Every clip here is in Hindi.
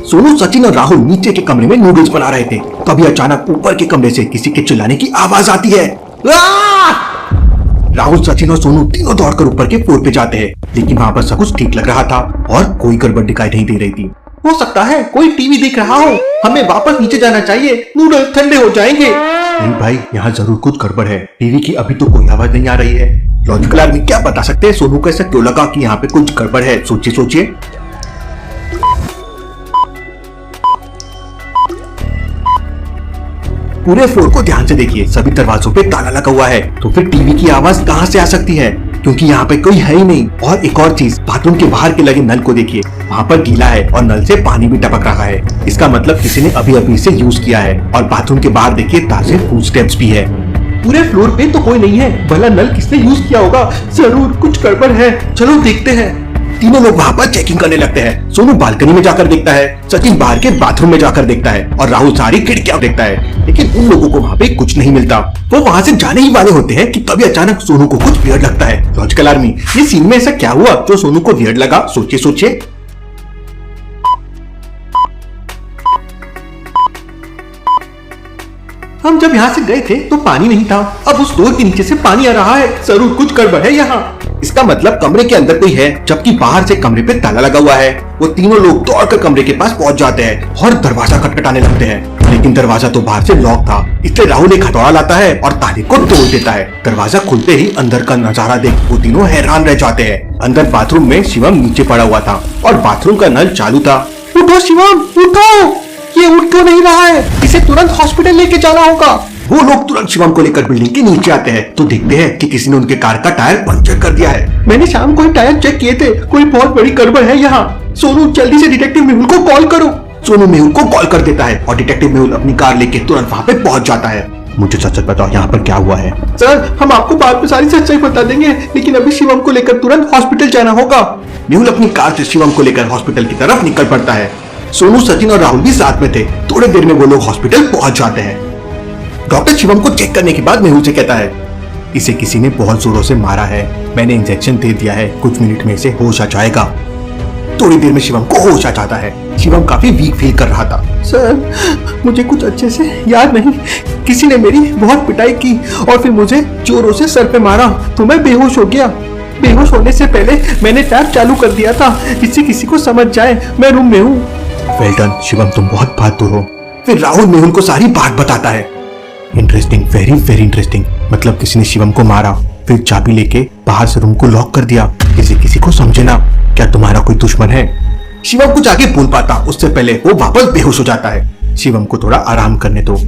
सोनू, सचिन और राहुल नीचे के कमरे में नूडल्स बना रहे थे। तभी अचानक ऊपर के कमरे से किसी के चिल्लाने की आवाज आती है। राहुल, सचिन और सोनू तीनों दौड़कर ऊपर के फ्लोर पे जाते हैं, लेकिन वहाँ पर सब कुछ ठीक लग रहा था और कोई गड़बड़ दिखाई नहीं दे रही थी। हो सकता है कोई टीवी देख रहा हो, हमें वापस नीचे जाना चाहिए, नूडल्स ठंडे हो जाएंगे। नहीं भाई, यहाँ जरूर कुछ गड़बड़ है। टीवी की अभी तो कोई आवाज नहीं आ रही है। लॉजिकल आदमी क्या बता सकते हैं सोनू को ऐसा क्यों लगा कि यहाँ पे कुछ गड़बड़ है? सोचिए सोचिए। पूरे फ्लोर को ध्यान से देखिए, सभी दरवाजों पे ताला लगा हुआ है। तो फिर टीवी की आवाज कहाँ से आ सकती है? क्योंकि यहाँ पे कोई है ही नहीं। और एक और चीज, बाथरूम के बाहर के लगे नल को देखिए, वहाँ पर गीला है और नल से पानी भी टपक रहा है। इसका मतलब किसी ने अभी अभी इसे यूज किया है। और बाथरूम के बाहर देखिए ताजे फुटस्टेप्स भी है। पूरे फ्लोर पे तो कोई नहीं है, भला नल किसने यूज किया होगा? जरूर कुछ गड़बड़ है, चलो देखते हैं। तीनों लोग वहाँ पर चेकिंग करने लगते हैं। सोनू बालकनी में जाकर देखता है, सचिन बाहर के बाथरूम में जाकर देखता है और राहुल सारी खिड़कियां देखता है, लेकिन उन लोगों को वहाँ पे कुछ नहीं मिलता। वो वहाँ से जाने ही वाले होते हैं कि तभी अचानक सोनू को कुछ वियर्ड लगता है। लॉजिकल आर्मी, ये सीन में ऐसा क्या हुआ जो सोनू को वियर्ड लगा? सोचिए सोचिए। हम जब यहाँ से गए थे तो पानी नहीं था, अब उस डोर के नीचे से पानी आ रहा है, जरूर कुछ गड़बड़ है यहाँ। इसका मतलब कमरे के अंदर कोई है, जबकि बाहर से कमरे पे ताला लगा हुआ है। वो तीनों लोग दौड़कर कमरे के पास पहुंच जाते हैं और दरवाजा खटखटाने लगते हैं, लेकिन दरवाजा तो बाहर से लॉक था। इसलिए राहुल एक हथौड़ा लाता है और ताले को तोड़ देता है। दरवाजा खुलते ही अंदर का नजारा देख वो तीनों हैरान रह जाते हैं। अंदर बाथरूम में शिवम नीचे पड़ा हुआ था और बाथरूम का नल चालू था। उठो शिवम, उठो, ये उठ क्यों नहीं रहा है? इसे तुरंत हॉस्पिटल लेके जाना होगा। वो लोग तुरंत शिवम को लेकर बिल्डिंग के नीचे आते हैं तो देखते हैं कि किसी ने उनके कार का टायर पंचर कर दिया है। मैंने शाम को ही टायर चेक किए थे, कोई बहुत बड़ी गड़बड़ है यहाँ। सोनू, जल्दी से डिटेक्टिव मेहुल को कॉल करो। सोनू मेहुल को कॉल कर देता है और डिटेक्टिव मेहुल अपनी कार लेके तुरंत वहाँ पे पहुंच जाता है। मुझे सच सच बताओ, यहाँ पर क्या हुआ है? सर, हम आपको बाद में सारी सच्चाई बता देंगे, लेकिन अभी शिवम को लेकर तुरंत हॉस्पिटल जाना होगा। मेहुल अपनी कार से शिवम को लेकर हॉस्पिटल की तरफ निकल पड़ता है। सोनू, सचिन और राहुल भी साथ में थे। थोड़ी देर में वो लोग हॉस्पिटल पहुंच जाते हैं। डॉक्टर शिवम को चेक करने के बाद मेहुल से कहता है, इसे किसी ने बहुत जोरों से मारा है, मैंने इंजेक्शन दे दिया है, कुछ मिनट में इसे होश आ जाएगा। थोड़ी देर में शिवम को होश आ जाता है। शिवम काफी वीक फील कर रहा था। सर, मुझे कुछ अच्छे से याद नहीं, किसी ने मेरी बहुत पिटाई की और फिर मुझे जोरों से सर पे मारा तो मैं बेहोश हो गया। बेहोश होने से पहले मैंने टैप चालू कर दिया था, इससे किसी को समझ जाए मैं रूम में हूँ। वेल डन शिवम, तुम बहुत बहादुर हो। फिर राहुल मेहुल को सारी बात बताता है। Interesting, very very interesting. मतलब किसी ने शिवम को मारा, फिर चाबी लेके बाहर से रूम को लॉक कर दिया। किसी को समझे ना, क्या तुम्हारा कोई दुश्मन है? शिवम कुछ आगे बोल पाता उससे पहले वो वापस बेहोश हो जाता है। शिवम को थोड़ा आराम करने दो।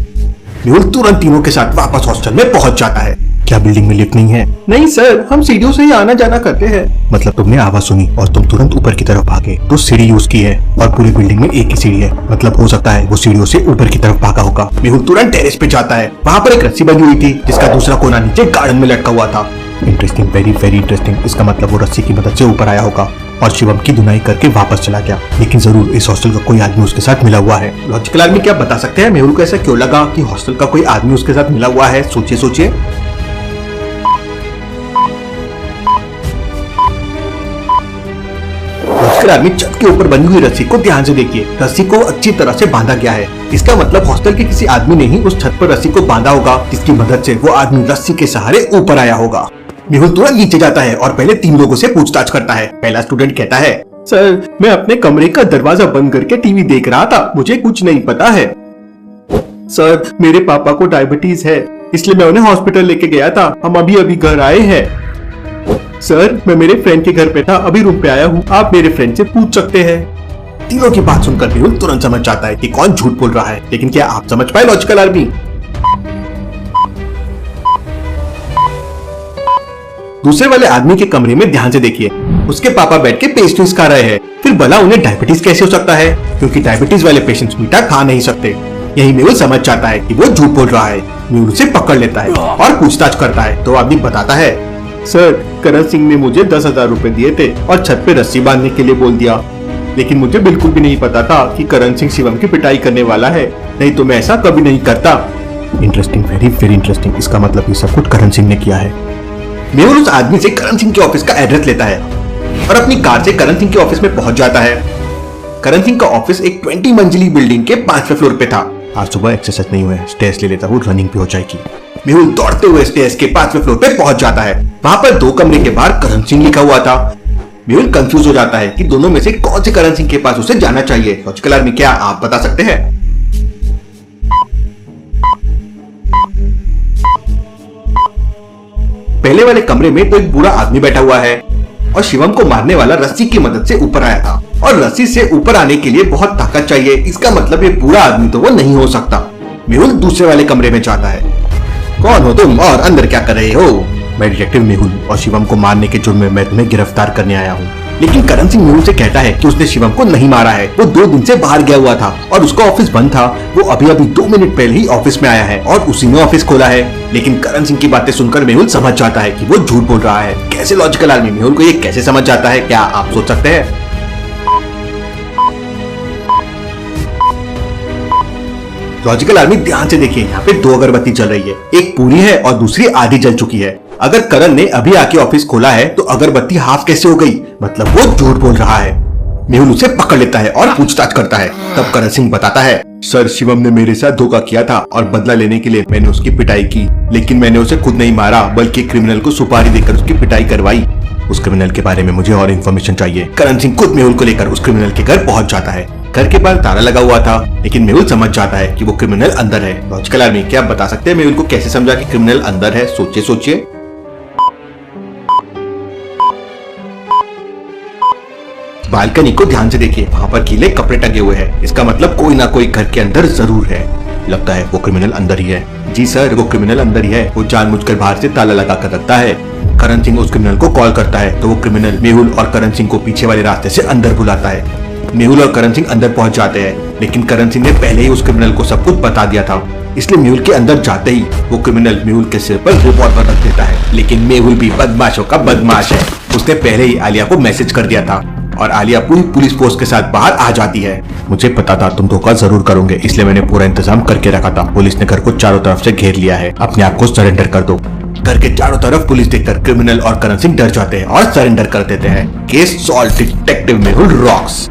मेहुल तुरंत तीनों के साथ वापस हॉस्टल में पहुंच जाता है। क्या बिल्डिंग में लिफ्ट नहीं है? नहीं सर, हम सीढ़ियों से ही आना जाना करते हैं। मतलब तुमने आवाज सुनी और तुम तुरंत ऊपर की तरफ भागे, तो सीढ़ी यूज की है और पूरी बिल्डिंग में एक ही सीढ़ी है। मतलब हो सकता है वो सीढ़ियों से ऊपर की तरफ भागा होगा। मेहुल तुरंत टेरेस पे जाता है। वहाँ पर एक रस्सी बनी हुई थी जिसका दूसरा कोना नीचे गार्डन में लटका हुआ था। Interesting, very very interesting. इसका मतलब वो रस्सी की मदद से ऊपर आया होगा और शिवम की धुनाई करके वापस चला गया। लेकिन जरूर इस हॉस्टल का कोई आदमी उसके साथ मिला हुआ है। लॉजिकल आदमी क्या बता सकते हैं मेहुल को ऐसा क्यों लगा कि हॉस्टल का कोई आदमी उसके साथ मिला हुआ है? सोचिए सोचिए। आदमी छत के ऊपर बनी हुई रस्सी को ध्यान से देखिए। रस्सी को अच्छी तरह से बांधा गया है। इसका मतलब हॉस्टल के किसी आदमी ने ही उस छत पर रस्सी को बांधा होगा, जिसकी मदद से वो आदमी रस्सी के सहारे ऊपर आया होगा। मेहुल तुरंत नीचे जाता है और पहले 3 लोगों से पूछताछ करता है। पहला स्टूडेंट कहता है, सर, मैं अपने कमरे का दरवाजा बंद करके टीवी देख रहा था, मुझे कुछ नहीं पता है। सर, मेरे पापा को डायबिटीज है, इसलिए मैं उन्हें हॉस्पिटल लेके गया था, हम अभी अभी घर आए हैं। सर, मैं मेरे फ्रेंड के घर पे था, अभी रूम पे आया हूँ, आप मेरे फ्रेंड से पूछ सकते हैं। तीनों की बात सुनकर मेहुल तुरंत समझ जाता है कि कौन झूठ बोल रहा है। लेकिन क्या आप समझ पाए लॉजिकल आर्मी? दूसरे वाले आदमी के कमरे में ध्यान से देखिए। उसके पापा बैठ के पेस्ट्रीज खा रहे हैं। फिर भला उन्हें डायबिटीज कैसे हो सकता है? क्योंकि डायबिटीज वाले पेशेंट्स मीठा खा नहीं सकते। यही मेहुल समझ जाता है कि वो झूठ बोल रहा है। मेहुल उसे पकड़ लेता है और पूछताछ करता है। तो आदमी बताता है, सर, करण सिंह ने मुझे 10,000 रुपए दिए थे और छत पे रस्सी बांधने के लिए बोल दिया, लेकिन मुझे बिल्कुल भी नहीं पता था कि करण सिंह शिवम की पिटाई करने वाला है, नहीं तो मैं ऐसा कभी नहीं करता। Interesting, very very interesting. इसका मतलब ये सब कुछ करण सिंह ने किया है। मेहुल उस आदमी से करण सिंह के ऑफिस का एड्रेस लेता है। और अपनी कार से करण सिंह के ऑफिस में पहुंच जाता है। करण सिंह का ऑफिस एक 20 मंजिली बिल्डिंग के 5वें फ्लोर पे था। आज सुबह एक्सरसाइज नहीं हुआ है, स्टेयर्स ले लेता हूँ, रनिंग भी हो जाएगी। मेहुल दौड़ते हुए स्टेयर्स के 5वें फ्लोर पे पहुंच जाता है। वहां पर 2 कमरे के बाहर करण सिंह लिखा हुआ था। मेहुल कंफ्यूज हो जाता है कि दोनों में से कौन से करण सिंह के पास उसे जाना चाहिए। लॉजिकल आर्मी, क्या आप बता सकते हैं? पहले वाले कमरे में तो एक बूढ़ा आदमी बैठा हुआ है और शिवम को मारने वाला रस्सी की मदद से ऊपर आया था, और रस्सी से ऊपर आने के लिए बहुत ताकत चाहिए। इसका मतलब ये बूढ़ा आदमी तो वो नहीं हो सकता। मेहुल दूसरे वाले कमरे में जाता है। कौन हो तुम और अंदर क्या कर रहे हो? मैं डिटेक्टिव मेहुल और शिवम को मारने के जुर्म में मैं तुम्हें गिरफ्तार करने आया हूँ। लेकिन करण सिंह मेहुल से कहता है कि उसने शिवम को नहीं मारा है, वो 2 दिन से बाहर गया हुआ था और उसका ऑफिस बंद था। वो अभी 2 मिनट पहले ही ऑफिस में आया है और उसी ने ऑफिस खोला है। लेकिन करण सिंह की बातें सुनकर मेहुल समझ जाता है कि वो झूठ बोल रहा है। कैसे लॉजिकल आर्मी, मेहुल को ये कैसे समझ जाता है? क्या आप सोच सकते हैं? लॉजिकल आर्मी, ध्यान से देखिए, यहाँ पे 2 अगरबत्ती जल रही है। एक पूरी है और दूसरी आधी जल चुकी है। अगर करण ने अभी आके ऑफिस खोला है तो अगरबत्ती हाफ कैसे हो गई? मतलब वो झूठ बोल रहा है। मेहुल उसे पकड़ लेता है और पूछताछ करता है। तब करण सिंह बताता है, सर, शिवम ने मेरे साथ धोखा किया था और बदला लेने के लिए मैंने उसकी पिटाई की, लेकिन मैंने उसे खुद नहीं मारा बल्कि क्रिमिनल को सुपारी देकर उसकी पिटाई करवाई। उस क्रिमिनल के बारे में मुझे और इन्फॉर्मेशन चाहिए। करण सिंह खुद मेहुल को लेकर उस क्रिमिनल के घर पहुंच जाता है। घर के बाहर ताला लगा हुआ था, लेकिन मेहुल समझ जाता है कि वो क्रिमिनल अंदर है। लॉजिकल आर्मी, क्या आप बता सकते हैं मेहुल को कैसे समझा कि क्रिमिनल अंदर है? सोचिए। बालकनी को ध्यान से देखिए, वहाँ पर गीले कपड़े टंगे हुए हैं। इसका मतलब कोई ना कोई घर के अंदर जरूर है। लगता है वो क्रिमिनल अंदर ही है। जी सर, वो क्रिमिनल अंदर ही है। वो जानबूझकर बाहर से ताला लगा कर रखता है। करण सिंह उस क्रिमिनल को कॉल करता है तो वो क्रिमिनल मेहुल और करण सिंह को पीछे वाले रास्ते से अंदर बुलाता है। मेहुल और करण सिंह अंदर पहुंच जाते हैं, लेकिन करण सिंह ने पहले ही उस क्रिमिनल को सब कुछ बता दिया था। इसलिए मेहुल के अंदर जाते ही वो क्रिमिनल मेहुल के सिर पर रिवॉल्वर रख देता है। लेकिन मेहुल भी बदमाशों का बदमाश है। उसने पहले ही आलिया को मैसेज कर दिया था और आलिया पूरी पुलिस फोर्स के साथ बाहर आ जाती है। मुझे पता था तुम धोखा जरूर करोगे, इसलिए मैंने पूरा इंतजाम करके रखा था। पुलिस ने घर को चारों तरफ से घेर लिया है। अपने आप को सरेंडर कर दो। घर के चारों तरफ पुलिस देखकर क्रिमिनल और करण सिंह डर जाते हैं और सरेंडर कर देते हैं। Case solve, detective Mehul rocks.